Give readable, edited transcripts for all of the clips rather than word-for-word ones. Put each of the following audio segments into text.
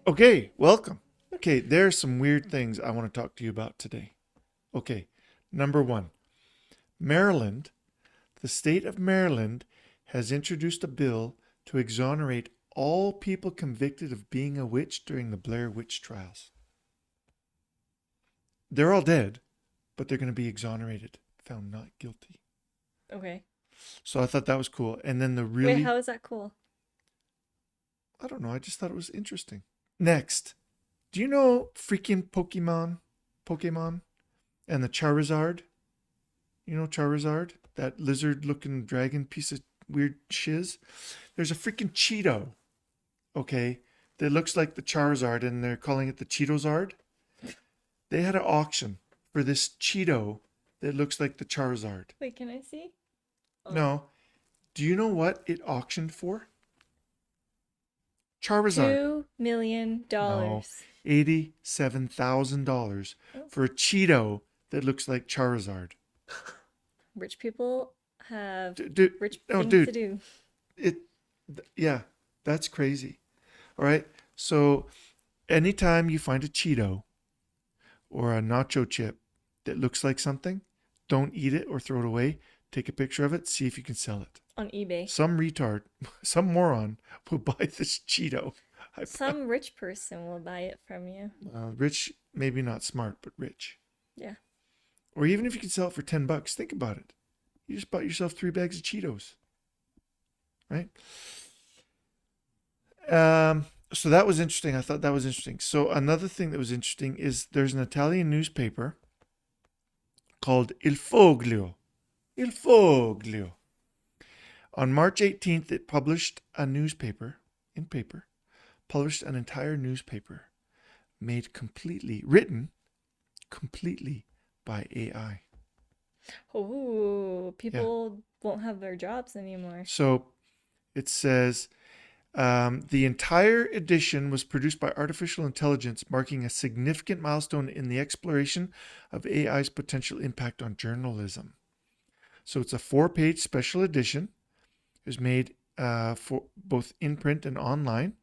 Okay, welcome. Okay, there's some weird things I want to talk to you about today. Okay, number one, Maryland, the state of Maryland has introduced a bill to exonerate all people convicted of being a witch during the Blair Witch trials. They're all dead, but they're going to be exonerated, found not guilty. Okay. So I thought that was cool. And then the Wait, really, how is that cool? I don't know, I just thought it was interesting. Next, do you know freaking Pokemon and the Charizard? You know Charizard? That lizard looking dragon piece of weird shiz? There's a freaking Cheeto, okay, that looks like the Charizard and they're calling it the Cheetozard. They had an auction for this Cheeto that looks like the Charizard. Wait, can I see? Oh, No. Do you know what it auctioned for? Charizard. $2 million. No. $87,000 Oh, for a Cheeto that looks like Charizard. rich people have Dude, rich no, things to dude, do. it, yeah, that's crazy. All right. So anytime you find a Cheeto or a nacho chip that looks like something, don't eat it or throw it away. Take a picture of it, see if you can sell it. On eBay. Some retard, some moron will buy this Cheeto. Some rich person will buy it from you. Rich, maybe not smart, but rich. Yeah. Or even if you can sell it for $10, think about it. You just bought yourself 3 bags of Cheetos, right? So that was interesting. I thought that was interesting. So another thing that was interesting is there's an Italian newspaper called Il Foglio. Il Foglio. On March 18th, it published a newspaper, in paper, published an entire newspaper made completely, written completely by AI. Oh, Yeah. people won't have their jobs anymore. So it says the entire edition was produced by artificial intelligence, marking a significant milestone in the exploration of AI's potential impact on journalism. So it's a 4 page special edition. It was made for both in print and online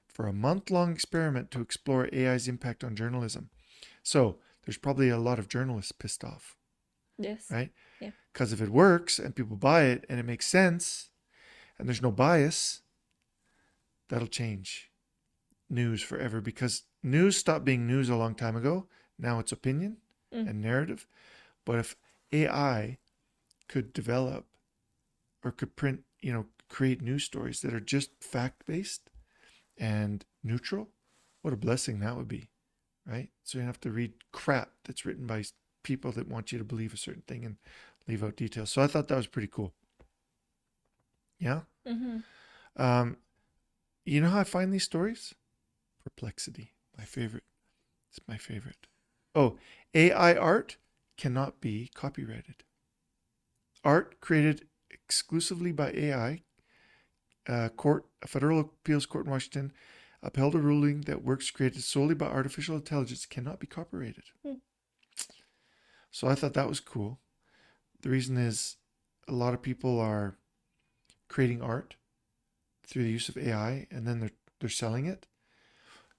for a month-long experiment to explore AI's impact on journalism. So there's probably a lot of journalists pissed off, Yes. right? Yeah. Because if it works and people buy it and it makes sense and there's no bias, that'll change news forever because news stopped being news a long time ago. Now it's opinion Mm. and narrative. But if AI could develop or could print, create news stories that are just fact based and neutral, what a blessing that would be, right? So you don't have to read crap that's written by people that want you to believe a certain thing and leave out details. So I thought that was pretty cool. Yeah. Mm-hmm. Um, you know how I find these stories? Perplexity, my favorite. It's my favorite. Oh, AI art cannot be copyrighted. Art created exclusively by AI. A federal appeals court in Washington upheld a ruling that works created solely by artificial intelligence cannot be copyrighted. Mm. So I thought that was cool. The reason is a lot of people are creating art through the use of AI and then they're selling it.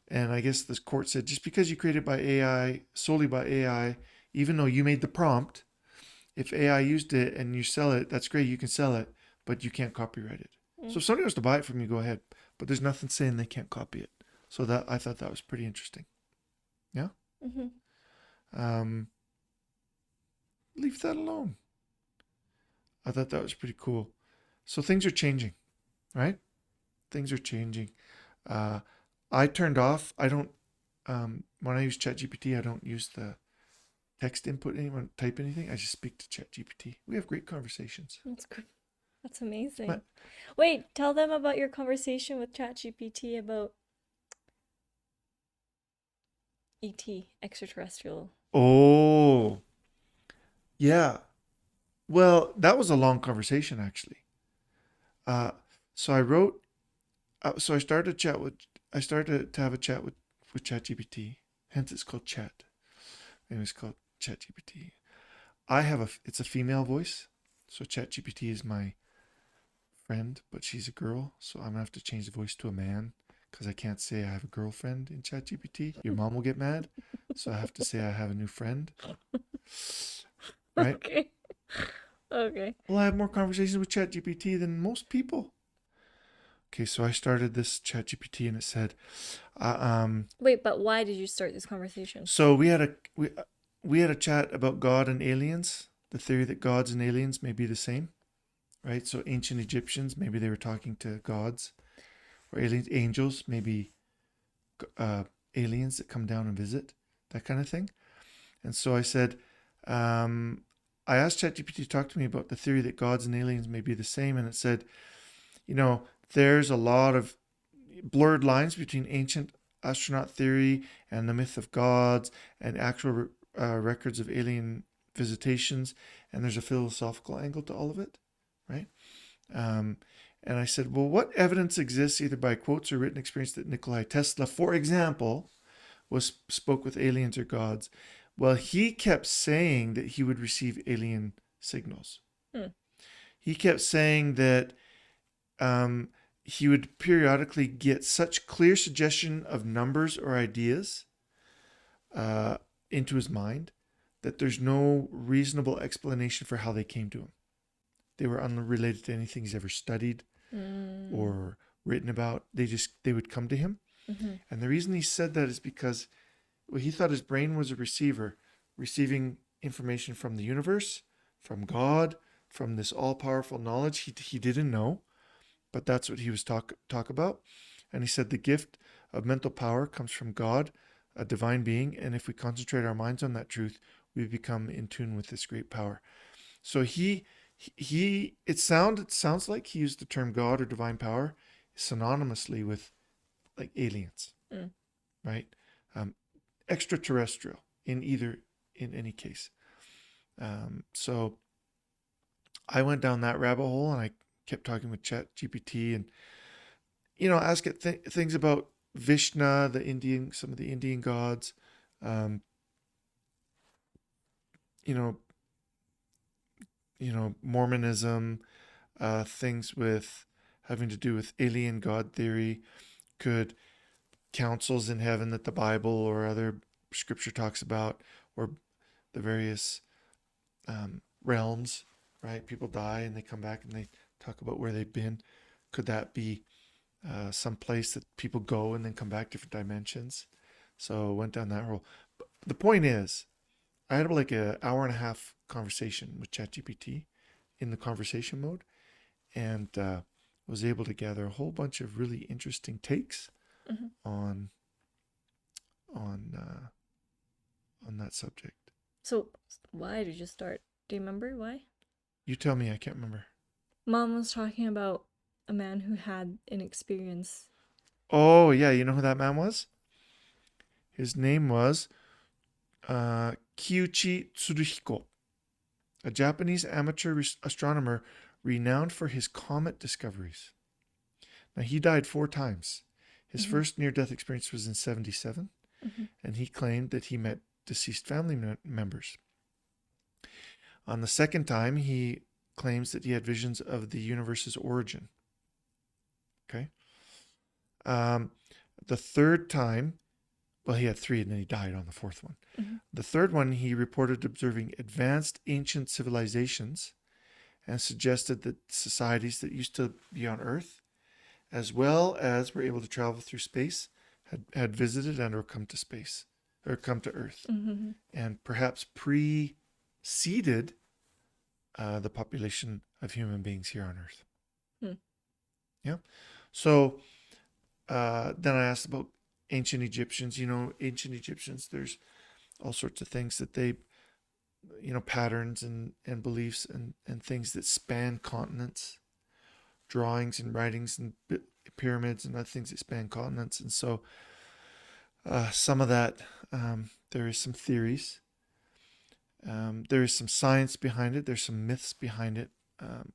And I guess this court said just because you create it by AI, solely by AI, even though you made the prompt, if AI used it and you sell it, that's great, you can sell it, but you can't copyright it. So Mm. if somebody wants to buy it from you, go ahead. But there's nothing saying they can't copy it. So that I thought that was pretty interesting. Yeah. Mm-hmm. Um, leave that alone. I thought that was pretty cool. So things are changing, right? Things are changing. Uh, I turned off. I don't. When I use ChatGPT, I don't use the text input anyone type anything. I just speak to ChatGPT. We have great conversations. That's good. That's My, amazing. Wait, tell them about your conversation with ChatGPT about ET, extraterrestrial. oh, yeah. Well, that was a long conversation actually. Uh, so I wrote. So I started to chat with. I started to have a chat with ChatGPT. Hence, it's called Chat. And it's called ChatGPT. I have a. It's a female voice, so ChatGPT is my friend, but she's a girl, so I'm gonna have to change the voice to a man because I can't say I have a girlfriend in ChatGPT. Your mom will get mad. So I have to say I have a new friend, right? Okay. Okay. Well, I have more conversations with ChatGPT than most people. Okay, so I started this ChatGPT and it said, Wait, but why did you start this conversation? so we had a chat about God and aliens, the theory that gods and aliens may be the same, right? So ancient Egyptians, maybe they were talking to gods, or aliens, angels, maybe uh, aliens that come down and visit, that kind of thing. And so I said, I asked ChatGPT to talk to me about the theory that gods and aliens may be the same, and it said, you know, there's a lot of blurred lines between ancient astronaut theory and the myth of gods and actual records of alien visitations, and there's a philosophical angle to all of it, right? Um, and I said, well, what evidence exists either by quotes or written experience that Nikolai Tesla, for example, spoke with aliens or gods? Well, he kept saying that he would receive alien signals. Hmm. He kept saying that he would periodically get such clear suggestion of numbers or ideas into his mind that there's no reasonable explanation for how they came to him. They were unrelated to anything he's ever studied or written about. They would come to him. Mm-hmm. And the reason he said that is because he thought his brain was a receiver, receiving information from the universe, from God, from this all-powerful knowledge he didn't know, but that's what he was talk about. And he said the gift of mental power comes from God, a divine being, and if we concentrate our minds on that truth, we become in tune with this great power. So it sounds like he used the term God or divine power synonymously with like aliens, right? Extraterrestrial in any case. So I went down that rabbit hole and I kept talking with ChatGPT and ask it things about Vishnu, some of the Indian gods, you know, Mormonism, things with having to do with alien god theory. Could councils in heaven that the Bible or other scripture talks about, or the various realms, right? People die and they come back and they talk about where they've been. Could that be some place that people go and then come back, different dimensions? So went down that road. But the point is, I had like an hour and a half conversation with ChatGPT in the conversation mode, and was able to gather a whole bunch of really interesting takes on that subject. So, why did you start? Do you remember why? You tell me, I can't remember. Mom was talking about a man who had an experience. Oh, yeah, you know who that man was? His name was Kiuchi Tsuruhiko, a Japanese amateur astronomer renowned for his comet discoveries. Now, he died 4 times. His first near-death experience was in 1977, and he claimed that he met deceased family members. On the second time, he claims that he had visions of the universe's origin. Okay? The third time, well, he had 3 and then he died on the 4th one. The third one, he reported observing advanced ancient civilizations and suggested that societies that used to be on Earth, as well as were able to travel through space, had visited and or come to space, or come to Earth, and perhaps preceded the population of human beings here on Earth. Yeah. So then I asked about ancient Egyptians. Ancient Egyptians, there's all sorts of things that they, patterns and beliefs and things that span continents, drawings and writings and pyramids and other things that span continents. And so some of that, there is some theories. There is some science behind it. There's some myths behind it.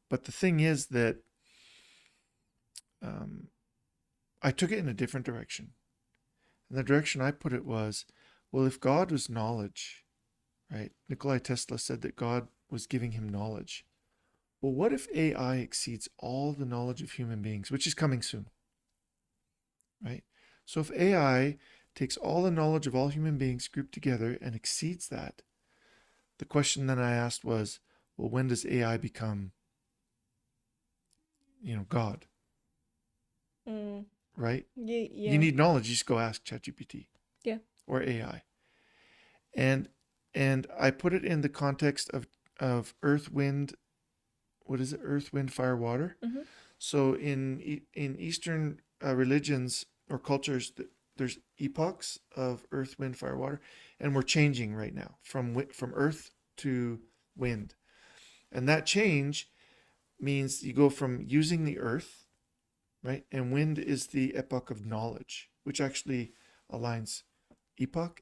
But the thing is that I took it in a different direction. And the direction I put it was, well, if God was knowledge, right? Nikolai Tesla said that God was giving him knowledge. Well, what if AI exceeds all the knowledge of human beings, which is coming soon? right? So if AI takes all the knowledge of all human beings grouped together and exceeds that, the question then I asked was, well, when does AI become, God, Mm. right? Yeah. You Yeah. need knowledge, you just go ask ChatGPT Yeah. or AI. And I put it in the context of earth, wind, what is it? Earth, wind, fire, water. Mm-hmm. So in Eastern religions or cultures, there's epochs of earth, wind, fire, water, and we're changing right now from earth to wind, and that change means you go from using the earth, right, and wind is the epoch of knowledge, which actually aligns epoch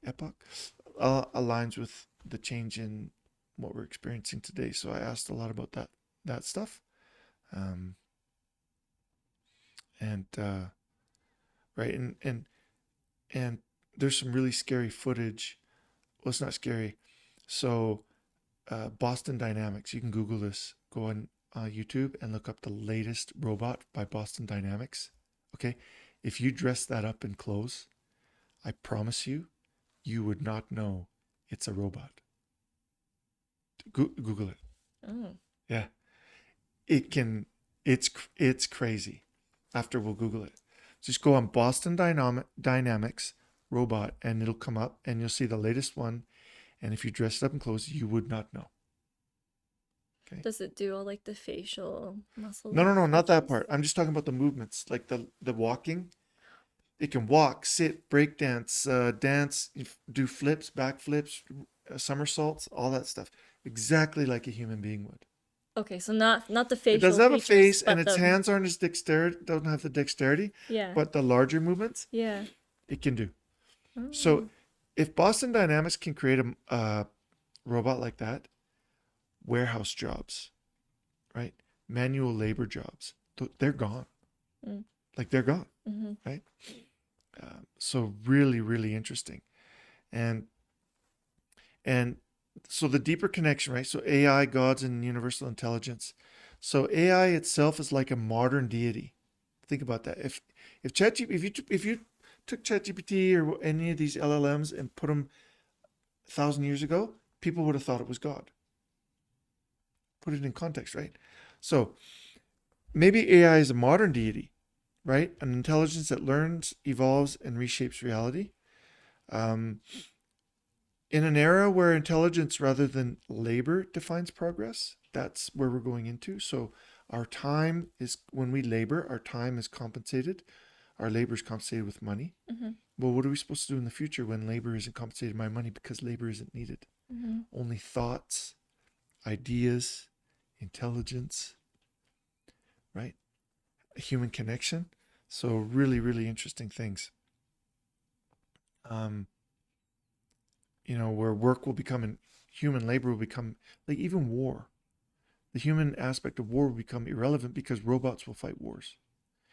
aligns with the change in what we're experiencing today. So I asked a lot about that stuff. Um, and right and there's some really scary footage. Well, it's not scary. So Boston Dynamics, you can Google this, go on YouTube and look up the latest robot by Boston Dynamics. Okay, if you dress that up in clothes, I promise you would not know it's a robot. Google it. Oh. Yeah, it can. It's crazy. After we'll Google it. Just go on Boston Dynamics robot and it'll come up and you'll see the latest one. And if you dress it up in clothes, you would not know. Okay. Does it do all like the facial muscles No, not that features? part. I'm just talking about the movements, like the walking. It can walk, sit, break dance, dance, do flips, back flips, somersaults, all that stuff. Exactly like a human being would. Okay, so not the It does facial have a features, face and but its the hands aren't as dexterity, don't have the dexterity, yeah. but the larger movements Yeah. it can do. So Oh. if Boston Dynamics can create a robot like that, warehouse jobs, right? Manual labor jobs, they're gone. Mm. Like they're gone, Mm-hmm. right? So really, really interesting. And and so the deeper connection, right? So AI, gods, and universal intelligence. So AI itself is like a modern deity. Think about that. If ChatGPT, if you took ChatGPT or any of these LLMs and put them 1,000 years ago, people would have thought it was God. Put it in context, right? So maybe AI is a modern deity, right? An intelligence that learns, evolves, and reshapes reality. Um, in an era where intelligence rather than labor defines progress, that's where we're going into. So our time is, when we labor, our time is compensated. Our labor is compensated with money. Mm-hmm. Well, what are we supposed to do in the future when labor isn't compensated by money because labor isn't needed? Mm-hmm. Only thoughts, ideas, intelligence, right? A human connection. So really, really interesting things. Um, where work will become human labor will become like even war. The human aspect of war will become irrelevant because robots will fight wars.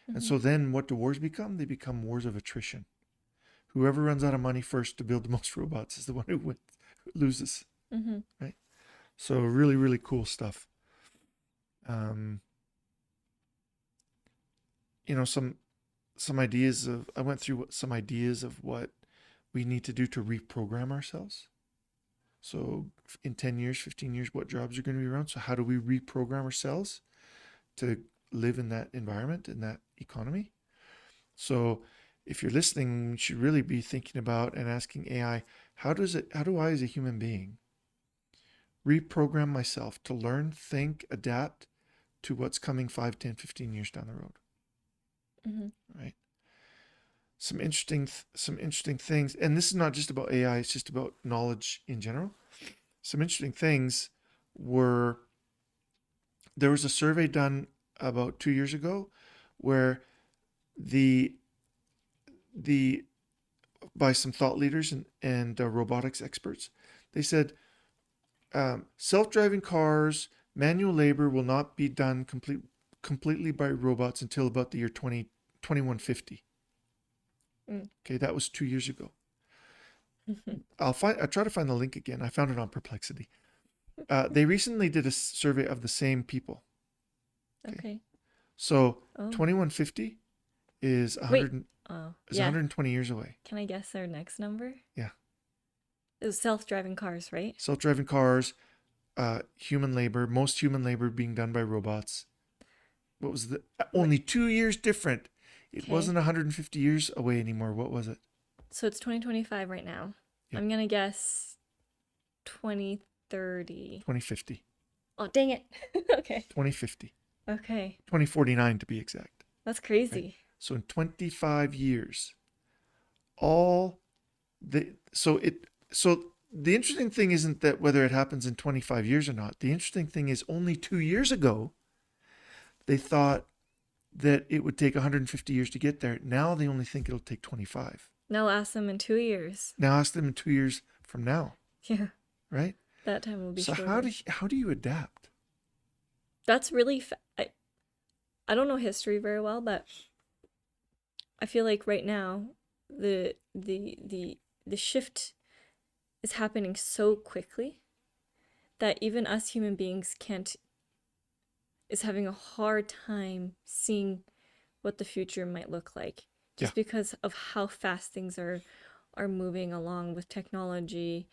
And Mm-hmm. so then what do wars become? They become wars of attrition. Whoever runs out of money first to build the most robots is the one who wins, who loses, Mm-hmm. right? So really, really cool stuff. Um, some ideas of I went through some ideas of what we need to do to reprogram ourselves. So in 10 years, 15 years, what jobs are going to be around? So how do we reprogram ourselves to live in that environment, in that economy? So if you're listening, you should really be thinking about and asking AI, how do I as a human being reprogram myself to learn, think, adapt to what's coming 5, 10, 15 years down the road, Mm-hmm. right? Some interesting things, and this is not just about AI, it's just about knowledge in general. Some interesting things were, there was a survey done about 2 years ago where the the by some thought leaders and robotics experts, they said self-driving cars, manual labor will not be done completely by robots until about the year 2150. Mm. Okay, that was 2 years ago. Mm-hmm. I'll try to find the link again. I found it on Perplexity. They recently did a survey of the same people. Okay. Okay. So Oh. 2150 is Wait. 100. Oh, It's yeah. 120 years away. Can I guess their next number? Yeah. It was self-driving cars, right? Self-driving cars, human labor, most human labor being done by robots. What was the What? only 2 years different? It Okay. wasn't 150 years away anymore. What was it? So it's 2025 right now. Yep. I'm gonna guess 2030. 2050. Oh, dang it. Okay. 2050. Okay. 2049 to be exact. That's Right? crazy. So in 25 years, all the so the interesting thing isn't that whether it happens in 25 years or not. The interesting thing is only 2 years ago they thought that it would take 150 years to get there. Now they only think it'll take 25. Now ask them in 2 years. Now ask them in 2 years from now, Yeah, right? that time will be So shorter. how do you adapt? That's really I don't know history very well, but I feel like right now the shift is happening so quickly that even us human beings can't is having a hard time seeing what the future might look like just because of how fast things are moving along with technology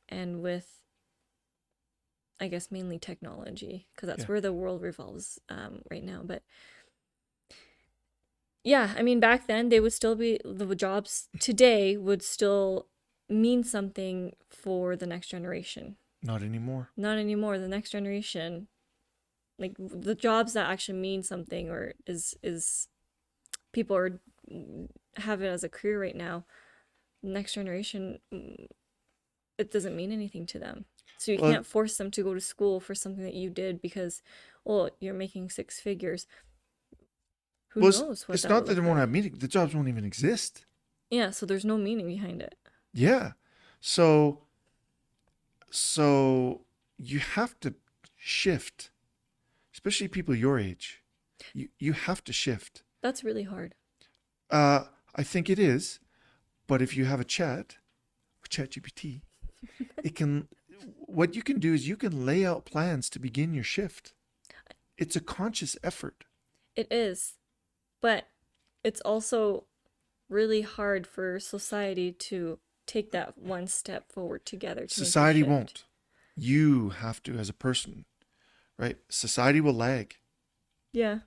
and with I guess mainly technology because that's where the world revolves right now. But yeah, I mean back then they would still be the jobs today would still mean something for the next generation. Not anymore. Not anymore. The next generation, like the jobs that actually mean something or is people are have it as a career right now. Next generation, it doesn't mean anything to them. So you can't force them to go to school for something that you did because, well, you're making six figures. Who knows what it's that not will that they look won't like. have meaning. The jobs won't even exist. Yeah, so there's no meaning behind it. Yeah. So you have to shift, especially people your age. You have to shift. That's really hard. I think it is, but if you have a ChatGPT, it can. What you can do is you can lay out plans to begin your shift. It's a conscious effort. It is, but it's also really hard for society to take that one step forward together to make the Society shift. won't. You have to as a person, right? Society will lag. Yeah.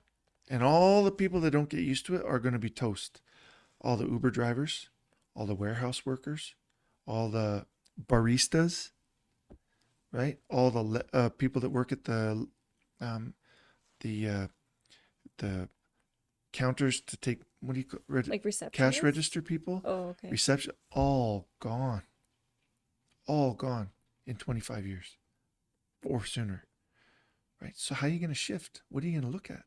And all the people that don't get used to it are going to be toast. All the Uber drivers, all the warehouse workers, all the baristas, right? All the people that work at um, the counters to take what do you call Like receptionist? cash register people, Oh, okay. reception, all gone in 25 years or sooner, right? So how are you going to shift? What are you going to look at?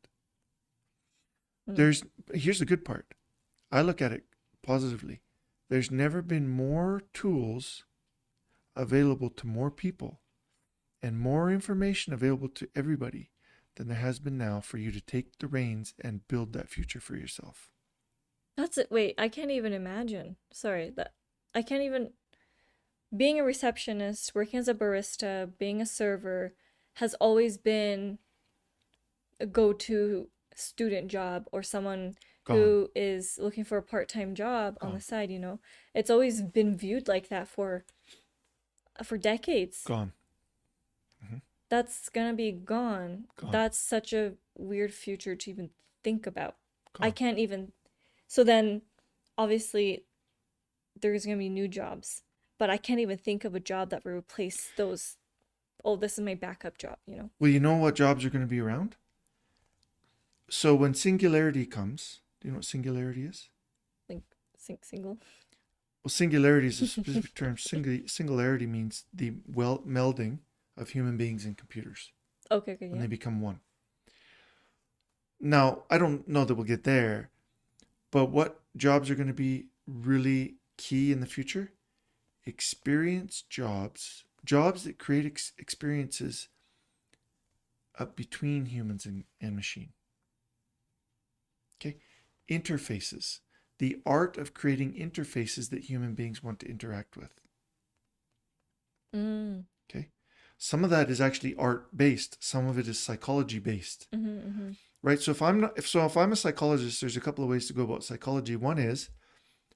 Here's the good part. I look at it positively. There's never been more tools available to more people and more information available to everybody than there has been now for you to take the reins and build that future for yourself. That's it. Wait, I can't even imagine. Sorry, that I can't even being a receptionist, working as a barista, being a server has always been a go-to student job or someone who is looking for a part-time job on the side, you know. It's always been viewed like that for decades. Gone. That's gonna be gone. Gone. That's such a weird future to even think about. Gone. I can't even. So then, obviously, there's gonna be new jobs, but I can't even think of a job that will replace those. Oh, this is my backup job, you know? Well, you know what jobs are going to be around? So when singularity comes, do you know what singularity is? Like, single. Well, singularity is a specific term. Singularity means the melding of human beings and computers Okay, when yeah. they become one. Now, I don't know that we'll get there, but what jobs are going to be really key in the future? Experience jobs that create experiences between humans and machine. Okay, interfaces. The art of creating interfaces that human beings want to interact with. Okay, some of that is actually art based. Some of it is psychology based. right? So if I'm a psychologist, there's a couple of ways to go about psychology. One is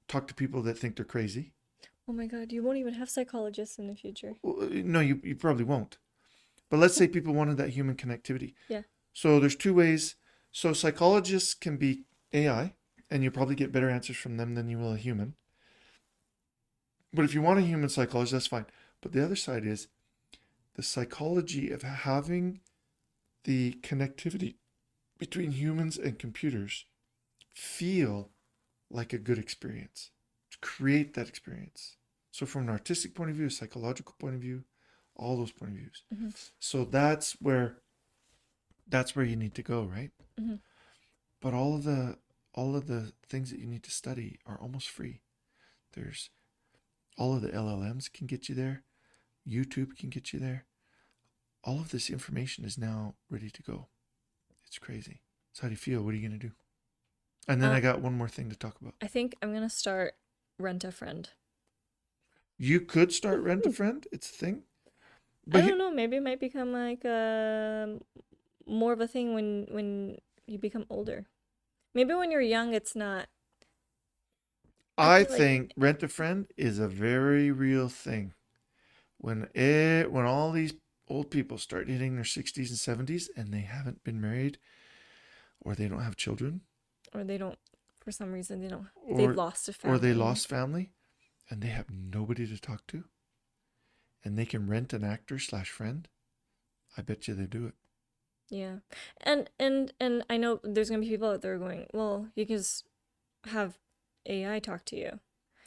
talk to people that think they're crazy. Oh my God, you won't even have psychologists in the future. Well, no, you probably won't. But let's say people wanted that human connectivity. Yeah. So there's two ways. So psychologists can be AI, and you'll probably get better answers from them than you will a human. But if you want a human psychologist, that's fine. But the other side is the psychology of having the connectivity between humans and computers feel like a good experience, to create that experience. So from an artistic point of view, a psychological point of view, all those point of views. Mm-hmm. So that's where you need to go, right? Mm-hmm. But all of the things that you need to study are almost free. There's all of the LLMs can get you there. YouTube can get you there. All of this information is now ready to go. It's crazy. So how do you feel? What are you going to do? And then I got one more thing to talk about. I think I'm gonna start Rent a Friend. You could start Rent a Friend. It's a thing. I don't know. Maybe it might become like more of a thing when you become older. Maybe when you're young, it's not. I feel like- think Rent a Friend is a very real thing. When all these old people start hitting their 60s and 70s and they haven't been married, or they don't have children, Or they don't, for some reason, they don't. Or- They've lost a family. or they lost family, and they have nobody to talk to, and they can rent an actor / friend, I bet you they do it. Yeah, and I know there's gonna be people out there going, well, you can just have AI talk to you,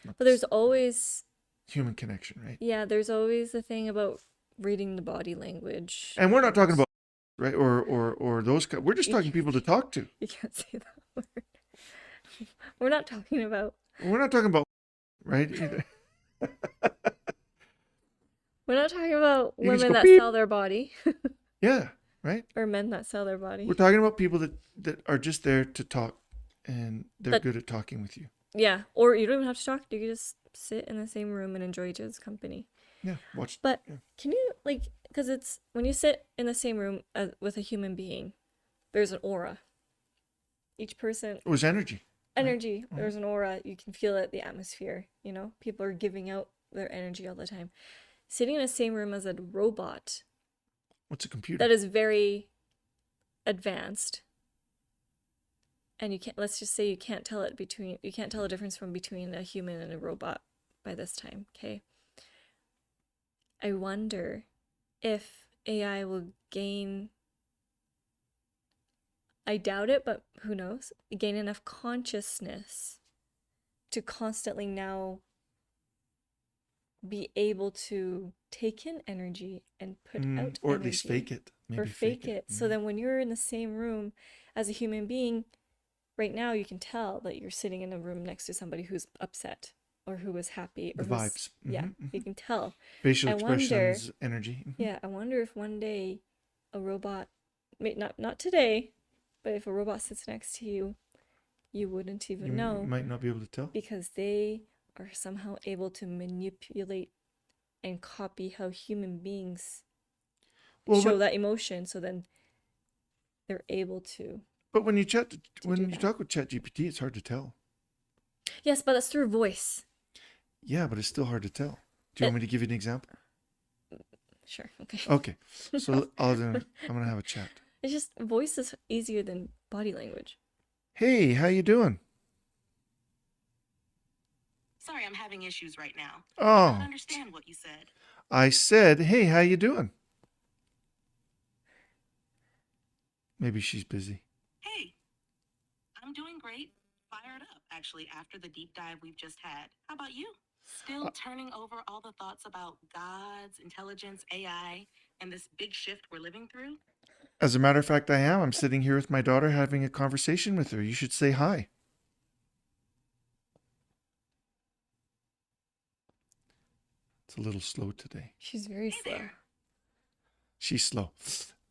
but there's always Human connection, right? there's always the thing about reading the body language. And we're not talking about, right, or those. We're just talking people to talk to. You can't say that word. We're not talking about. We're not talking about, right? We're not talking about You can just women go that beep. sell their body Yeah, right. or men that sell their body. We're talking about people that are just there to talk, and they're That- good at talking with you. Yeah, or you don't even have to talk. You can just sit in the same room and enjoy each other's company. Yeah, watch. But yeah. can you, like, because it's when you sit in the same room with a human being, there's an aura. Each person, It was energy. energy, there's an aura. You can feel it, the atmosphere, people are giving out their energy all the time. Sitting in the same room as a robot What's a computer? that is very advanced, and let's just say you can't tell the difference between a human and a robot by this time, okay? I wonder if AI will gain, I doubt it, but who knows, gain enough consciousness to constantly now be able to take in energy and put out or at least energy. fake it. Maybe Or fake it. So Mhm. then when you're in the same room as a human being, right now you can tell that you're sitting in a room next to somebody who's upset or who was happy. Or The who's- vibes. Yeah, Mhm, you can tell. Facial I wonder- expressions, energy. Mhm. Yeah, I wonder if one day a robot, not today, but if a robot sits next to you, you wouldn't even You know might not be able to tell. because they are somehow able to manipulate and copy how human beings Well, show but, that emotion. So then they're able to. but when you do talk with ChatGPT, it's hard to tell. Yes, but that's through voice. Yeah, but it's still hard to tell. Do you want me to give you an example? Sure. Okay. Okay, so I'm gonna have a chat. It's just voice is easier than body language. Hey, how you doing? Sorry, I'm having issues right now. I don't Oh, understand what you said. I said, hey, how you doing? Maybe she's busy. Hey, I'm doing great. Fired up, actually, after the deep dive we've just had. How about you? Still turning over all the thoughts about gods, intelligence, AI, and this big shift we're living through? As a matter of fact, I am. I'm sitting here with my daughter having a conversation with her. You should say hi. It's a little slow today. She's very Hey slow. there. She's slow.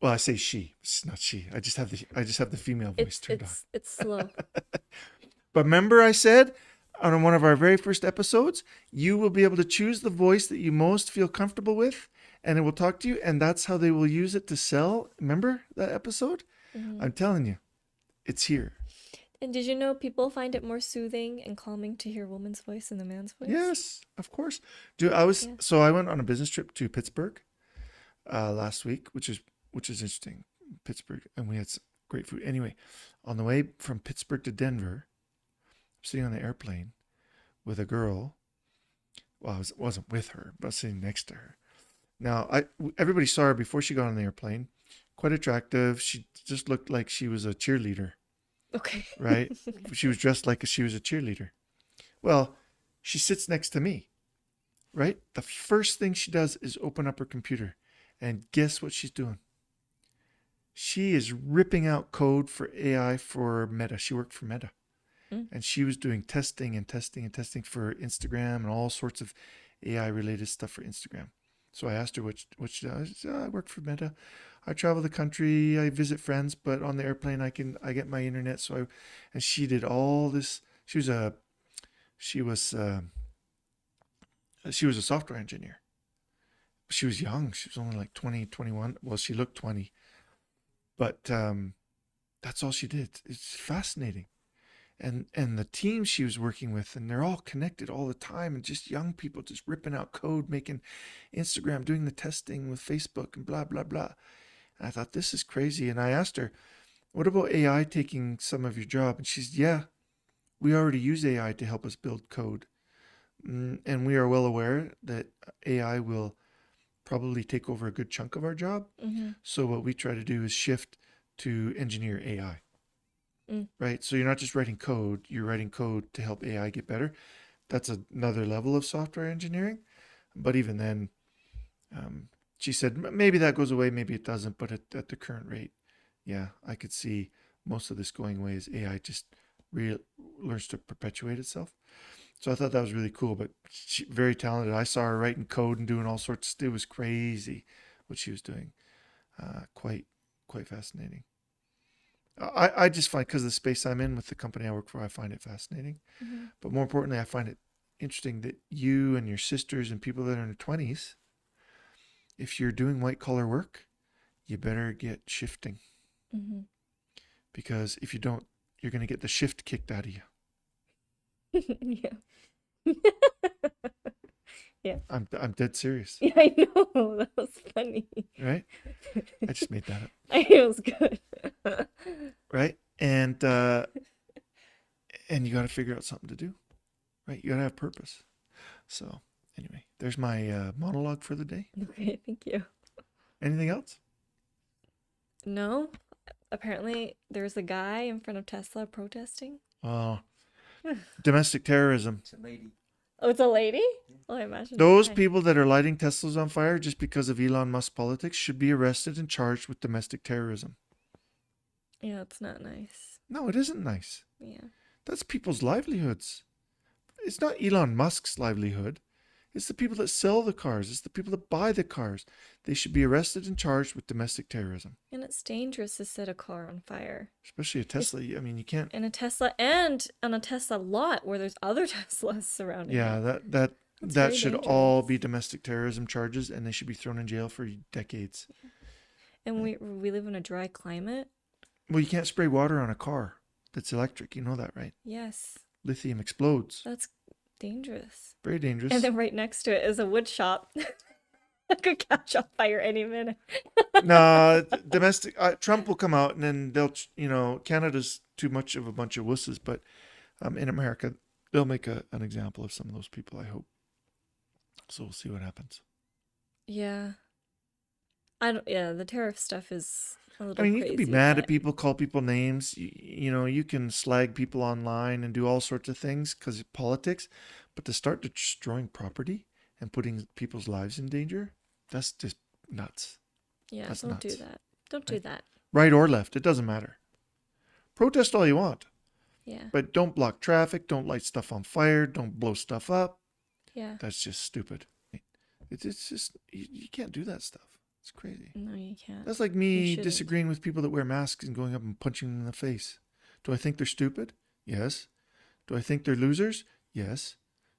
Well, I say she. It's not she. I just have the female voice turned on. It's slow. But remember I said on one of our very first episodes, you will be able to choose the voice that you most feel comfortable with, and it will talk to you, and that's how they will use it to sell. Remember that episode? Mhm. I'm telling you, it's here. And did you know people find it more soothing and calming to hear a woman's voice than a man's voice? Yes, of course. Yeah. So I went on a business trip to Pittsburgh last week, which is interesting. Pittsburgh, and we had some great food. Anyway, on the way from Pittsburgh to Denver, I'm sitting on the airplane with a girl. Well, wasn't with her, but I was sitting next to her. Now, everybody saw her before she got on the airplane. Quite attractive. She just looked like she was a cheerleader, Okay. right? She was dressed like she was a cheerleader. Well, she sits next to me, right? The first thing she does is open up her computer. And guess what she's doing? She is ripping out code for AI for Meta. She worked for Meta. And she was doing testing for Instagram and all sorts of AI related stuff for Instagram. So I asked her what she does. She said, I work for Meta. I travel the country. I visit friends, but on the airplane I get my internet. And she did all this. She was a software engineer. She was young. She was only like 20, 21. Well, she looked 20. But that's all she did. It's fascinating. And the team she was working with, and they're all connected all the time, and just young people just ripping out code, making Instagram, doing the testing with Facebook and blah, blah, blah. And I thought, this is crazy. And I asked her, what about AI taking some of your job? And she's, yeah, we already use AI to help us build code. And we are well aware that AI will probably take over a good chunk of our job. So what we try to do is shift to engineer AI. Right? So you're not just writing code, you're writing code to help AI get better. That's another level of software engineering. But even then, she said, maybe that goes away, maybe it doesn't. But at the current rate, yeah, I could see most of this going away as AI just learns to perpetuate itself. So I thought that was really cool, but she very talented. I saw her writing code and doing all sorts. It was crazy what she was doing. Quite fascinating. I just find, because of the space I'm in with the company I work for, I find it fascinating. But more importantly, I find it interesting that you and your sisters and people that are in their 20s, if you're doing white collar work, you better get shifting. Because if you don't, you're going to get the shift kicked out of you. Yeah. Yeah. I'm dead serious. Yeah, I know. That was funny. Right? I just made that up. It was good. Right? And you got to figure out something to do. Right? You got to have purpose. So anyway, there's my monologue for the day. Okay, thank you. Anything else? No. Apparently, there's a guy in front of Tesla protesting. Domestic terrorism. It's a lady. Oh, it's a lady? Oh, I imagine. Those people that are lighting Teslas on fire just because of Elon Musk politics should be arrested and charged with domestic terrorism. Yeah, it's not nice. No, it isn't nice. Yeah. That's people's livelihoods. It's not Elon Musk's livelihood. It's the people that sell the cars. It's the people that buy the cars. They should be arrested and charged with domestic terrorism. And it's dangerous to set a car on fire. Especially a Tesla. I mean, you can't. And a Tesla, and on a Tesla lot where there's other Teslas surrounding it. Yeah, that very should all dangerous. be domestic terrorism charges, and they should be thrown in jail for decades. And we live in a dry climate. Well, you can't spray water on a car that's electric. You know that, right? Yes. Lithium explodes. That's dangerous. Very dangerous. And then right next to it is a wood shop. That could catch on fire any minute. No, domestic. Trump will come out, and then they'll, Canada's too much of a bunch of wusses, but in America, they'll make an example of some of those people, I hope. So we'll see what happens. Yeah. The tariff stuff is a little I mean, you crazy, can be mad but at people, call people names. You can slag people online and do all sorts of things because of politics. But to start destroying property and putting people's lives in danger, that's just nuts. yeah, that's don't do nuts. that. Don't do that. Right or left, it doesn't matter. Protest all you want, Yeah. but don't block traffic. Don't light stuff on fire. Don't blow stuff up. Yeah. That's just stupid. It's just, you can't do that stuff. It's crazy. No, you can't. That's like You me shouldn't. disagreeing with people that wear masks and going up and punching them in the face. Do I think they're stupid? Yes. Do I think they're losers? Yes.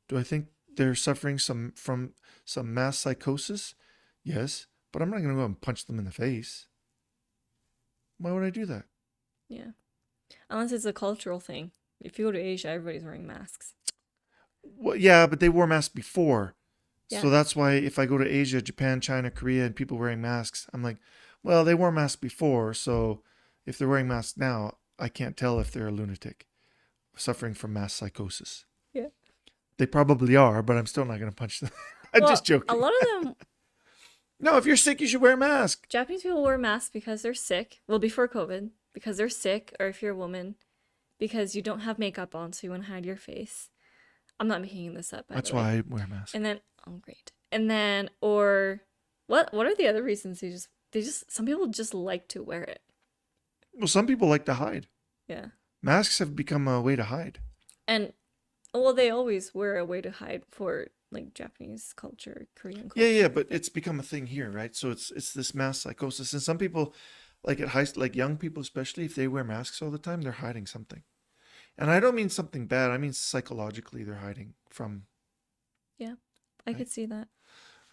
Do I think they're suffering from some mass psychosis? Yes. But I'm not going to go and punch them in the face. Why would I do that? Yeah. Unless it's a cultural thing. If you go to Asia, everybody's wearing masks. Well, yeah, but they wore masks before. Yeah. So that's why if I go to Asia, Japan, China, Korea, and people wearing masks, I'm like, well, they wore masks before. So if they're wearing masks now, I can't tell if they're a lunatic suffering from mass psychosis. Yeah. They probably are, but I'm still not going to punch them. I'm Well, just joking. a lot of them, No, if you're sick, you should wear a mask. Japanese people wear masks because they're sick. Well, before COVID, because they're sick, or if you're a woman, because you don't have makeup on, so you want to hide your face. I'm not making this up, by That's the way. why I wear a mask. And then, oh, great. And then, or what are the other reasons some people just like to wear it? Well, some people like to hide. Yeah. Masks have become a way to hide. And, well, they always wear a way to hide for, like, Japanese culture, Korean culture. Yeah, but it's become a thing here, right? So it's this mass psychosis, and some people, like like young people especially, if they wear masks all the time, they're hiding something. And I don't mean something bad. I mean psychologically, they're hiding from. Yeah, I could see that.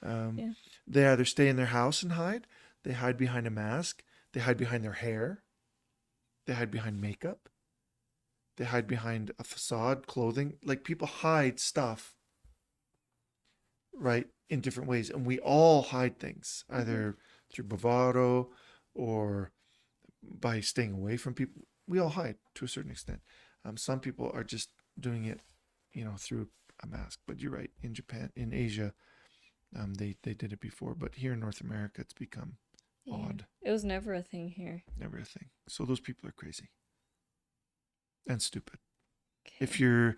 Yeah. They either stay in their house and hide. They hide behind a mask. They hide behind their hair. They hide behind makeup. They hide behind a facade, clothing. Like people hide stuff, right, in different ways. And we all hide things, either through bravado or by staying away from people. We all hide to a certain extent. Some people are just doing it, through a mask. But you're right. In Japan, in Asia, they did it before. But here in North America, it's become odd. It was never a thing here. Never a thing. So those people are crazy and stupid. Okay.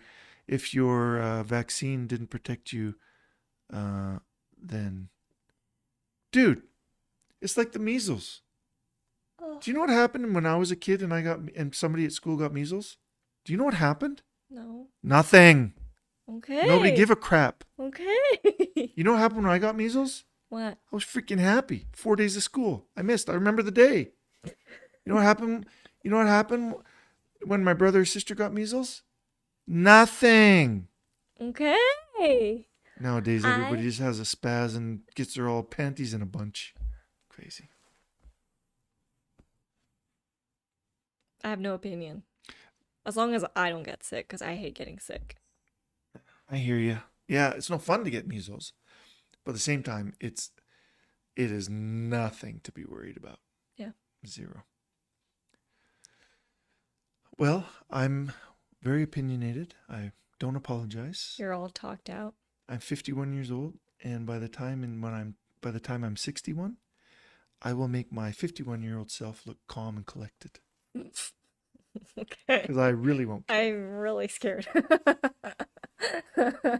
If your vaccine didn't protect you, then, dude, it's like the measles. Oh, Do you know what happened when I was a kid and somebody at school got measles? Do you know what happened? no. Nothing. Okay. Nobody give a crap. Okay. You know what happened when I got measles? What? I was freaking happy. 4 days of school. I missed. I remember the day. You know what happened? You know what happened when my brother or sister got measles? Nothing. Okay. Nowadays, everybody just has a spaz and gets their all panties in a bunch. Crazy. I have no opinion. As long as I don't get sick, because I hate getting sick. I hear you. Yeah, it's no fun to get measles, but at the same time, it is nothing to be worried about. Yeah. Zero. Well, I'm very opinionated. I don't apologize. You're all talked out. I'm 51 years old, and by the time I'm 61, I will make my 51-year-old self look calm and collected. Okay. Because I really won't care. I'm really scared.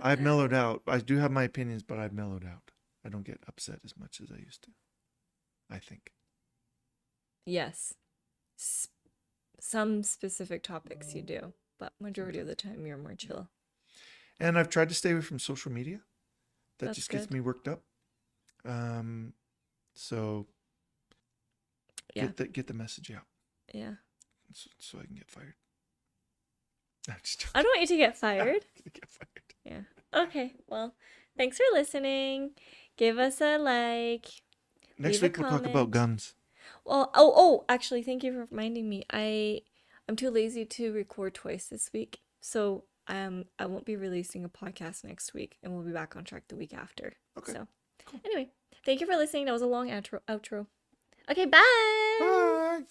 I've mellowed out. I do have my opinions, but I've mellowed out. I don't get upset as much as I used to, I think. Yes. Some specific topics you do, but majority of the time you're more chill. And I've tried to stay away from social media. That That's just gets good. me worked up. So Yeah. get the message out Yeah. so I can get fired. I'm just joking. I don't want you to get fired. I'm gonna get fired. Yeah. Okay. Well, thanks for listening. Give us a like. Next Leave a week we'll talk about comment. guns. Well, actually, thank you for reminding me. I'm too lazy to record twice this week, so I won't be releasing a podcast next week, and we'll be back on track the week after. Okay. So, anyway, thank you for listening. That was a long outro. Okay, bye. Bye.